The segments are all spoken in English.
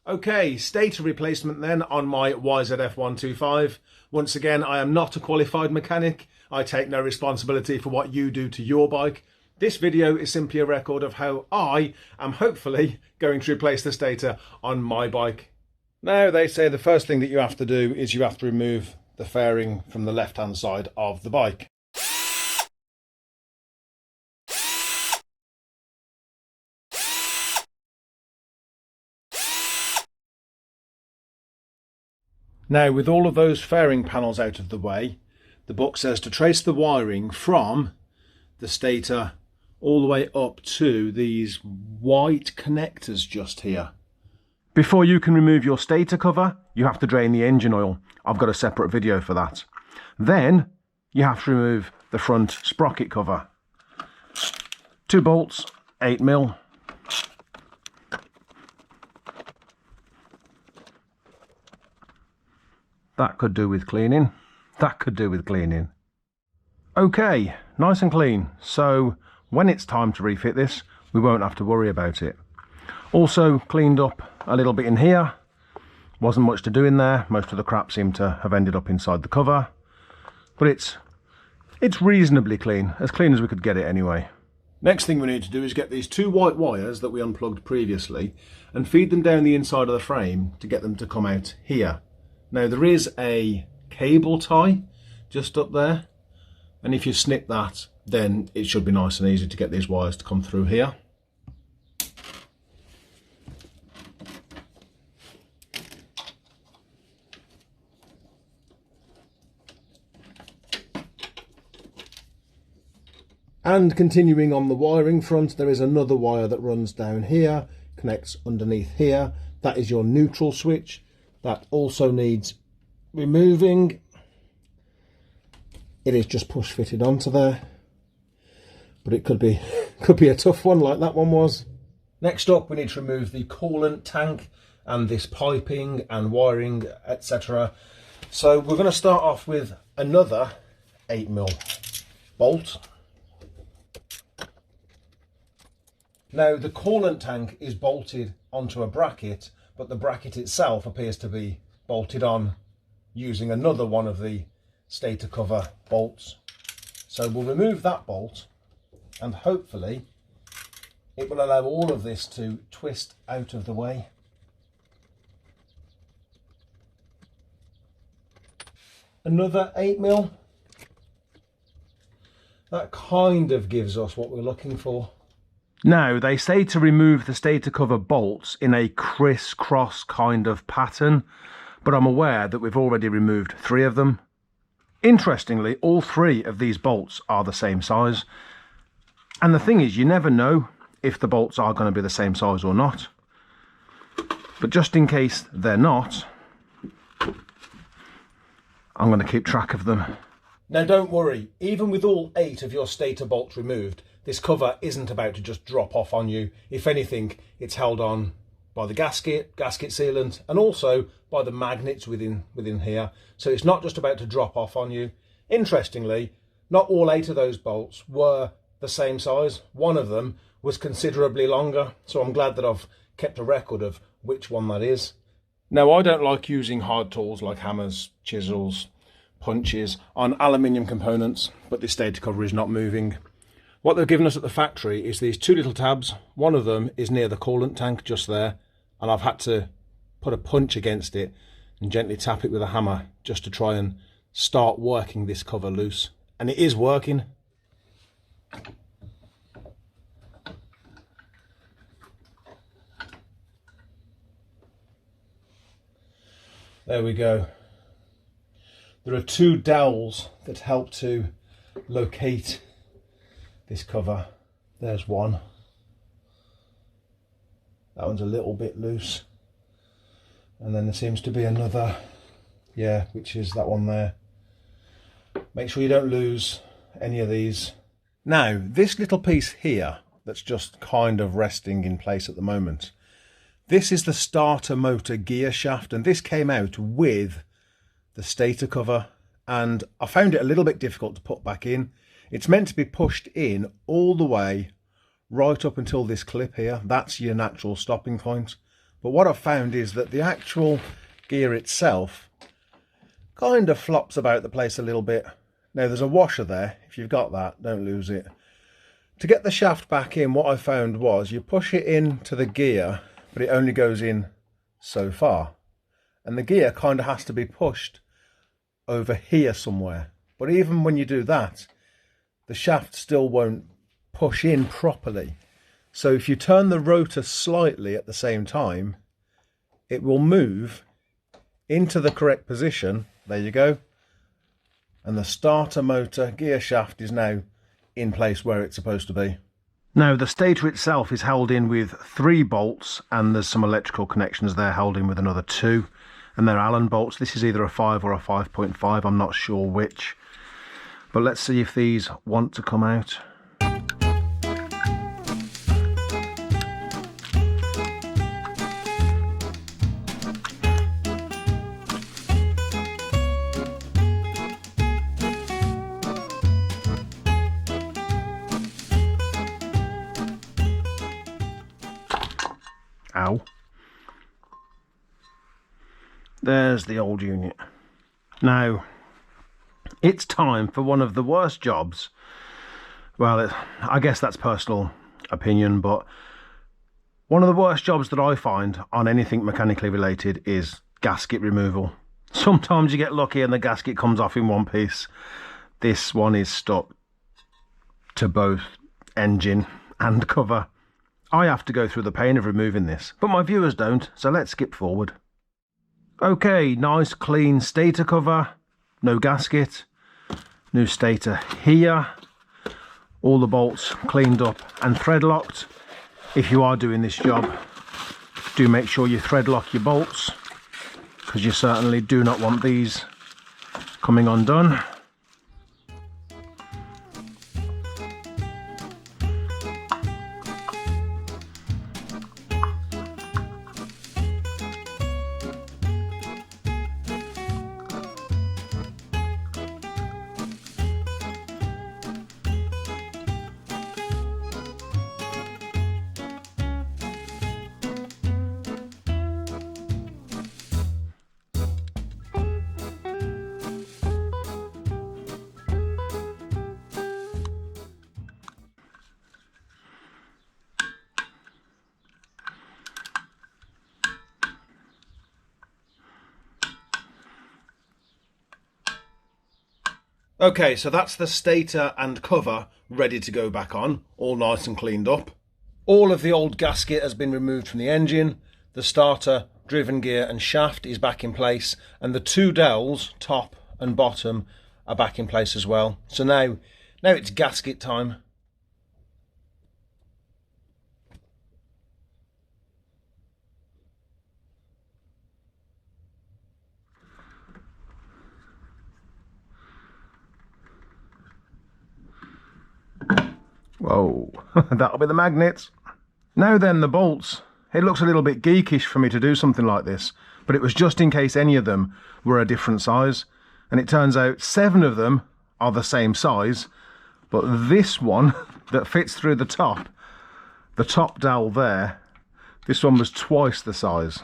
Okay, stator replacement then on my YZF R125. Once again, I am not a qualified mechanic. I take no responsibility for what you do to your bike. This video is simply a record of how I am hopefully going to replace the stator on my bike. Now, they say the first thing that you have to do is you have to remove the fairing from the left-hand side of the bike. Now, with all of those fairing panels out of the way, the book says to trace the wiring from the stator all the way up to these white connectors just here. Before you can remove your stator cover, you have to drain the engine oil. I've got a separate video for that. Then you have to remove the front sprocket cover. 2 bolts, 8mm. That could do with cleaning. That could do with cleaning. Okay, nice and clean. So when it's time to refit this, we won't have to worry about it. Also cleaned up a little bit in here. Wasn't much to do in there. Most of the crap seemed to have ended up inside the cover. But it's reasonably clean as we could get it anyway. Next thing we need to do is get these 2 white wires that we unplugged previously and feed them down the inside of the frame to get them to come out here. Now, there is a cable tie just up there, and if you snip that, then it should be nice and easy to get these wires to come through here. And continuing on the wiring front, there is another wire that runs down here, connects underneath here. That is your neutral switch. That also needs removing. It is just push fitted onto there, but it could be a tough one like that one was. Next up, we need to remove the coolant tank and this piping and wiring, etc. So we're going to start off with another 8mm bolt. Now, the coolant tank is bolted onto a bracket, but the bracket itself appears to be bolted on using another one of the stator cover bolts. So we'll remove that bolt and hopefully it will allow all of this to twist out of the way. Another 8mm. That kind of gives us what we're looking for. Now, they say to remove the stator cover bolts in a criss-cross kind of pattern, but I'm aware that we've already removed 3 of them. Interestingly, all 3 of these bolts are the same size. And the thing is, you never know if the bolts are going to be the same size or not. But just in case they're not, I'm going to keep track of them. Now, don't worry, even with all 8 of your stator bolts removed, this cover isn't about to just drop off on you. If anything, it's held on by the gasket sealant, and also by the magnets within here. So it's not just about to drop off on you. Interestingly, not all 8 of those bolts were the same size. One of them was considerably longer, so I'm glad that I've kept a record of which one that is. Now, I don't like using hard tools like hammers, chisels, punches on aluminium components, but this stator cover is not moving. What they've given us at the factory is these 2 little tabs. One of them is near the coolant tank just there, and I've had to put a punch against it and gently tap it with a hammer just to try and start working this cover loose. And it is working. There we go. There are 2 dowels that help to locate this cover. There's one. That one's a little bit loose. And then there seems to be another, yeah, which is that one there. Make sure you don't lose any of these. Now, this little piece here that's just kind of resting in place at the moment, this is the starter motor gear shaft, and this came out with the stator cover, and I found it a little bit difficult to put back in. It's meant to be pushed in all the way right up until this clip here. That's your natural stopping point, But what I've found is that the actual gear itself kind of flops about the place a little bit. Now there's a washer there. If you've got that, don't lose it. To get the shaft back in, what I found was you push it into the gear, but it only goes in so far. And the gear kind of has to be pushed over here somewhere. But even when you do that, the shaft still won't push in properly. So if you turn the rotor slightly at the same time, it will move into the correct position. There you go. And the starter motor gear shaft is now in place where it's supposed to be. Now the stator itself is held in with 3 bolts, and there's some electrical connections there held in with another 2, and they're Allen bolts. This is either a 5 or a 5.5, I'm not sure which. But let's see if these want to come out. Ow. There's the old unit. Now, it's time for one of the worst jobs. Well, I guess that's personal opinion, but one of the worst jobs that I find on anything mechanically related is gasket removal. Sometimes you get lucky and the gasket comes off in one piece. This one is stuck to both engine and cover. I have to go through the pain of removing this, but my viewers don't, so let's skip forward. Okay, nice clean stator cover, no gasket, new stator here, all the bolts cleaned up and thread locked. If you are doing this job, do make sure you thread lock your bolts, because you certainly do not want these coming undone. Okay, so that's the stator and cover ready to go back on, all nice and cleaned up. All of the old gasket has been removed from the engine. The starter, driven gear and shaft is back in place, and the 2 dowels, top and bottom, are back in place as well. So now it's gasket time. Whoa, that'll be the magnets. Now then, the bolts. It looks a little bit geekish for me to do something like this, but it was just in case any of them were a different size. And it turns out 7 of them are the same size, but this one that fits through the top dowel there, this one was twice the size.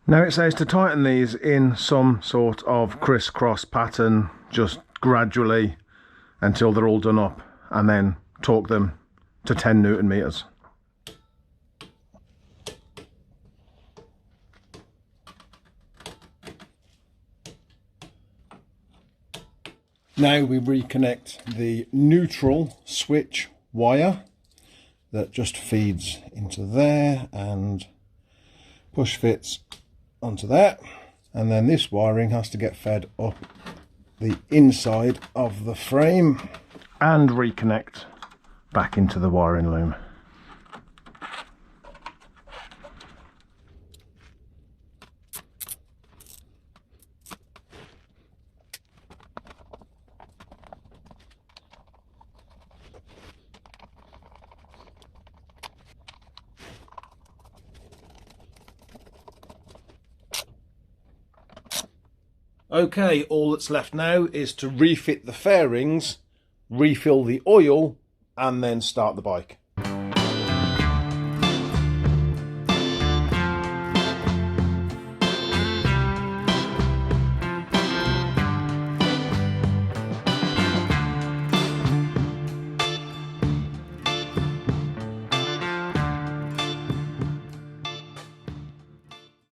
Now it says to tighten these in some sort of crisscross pattern, just gradually until they're all done up, and then torque them to 10 Newton meters. Now we reconnect the neutral switch wire that just feeds into there and push fits onto that, and then this wiring has to get fed up the inside of the frame and reconnect back into the wiring loom. Okay, all that's left now is to refit the fairings, refill the oil, and then start the bike.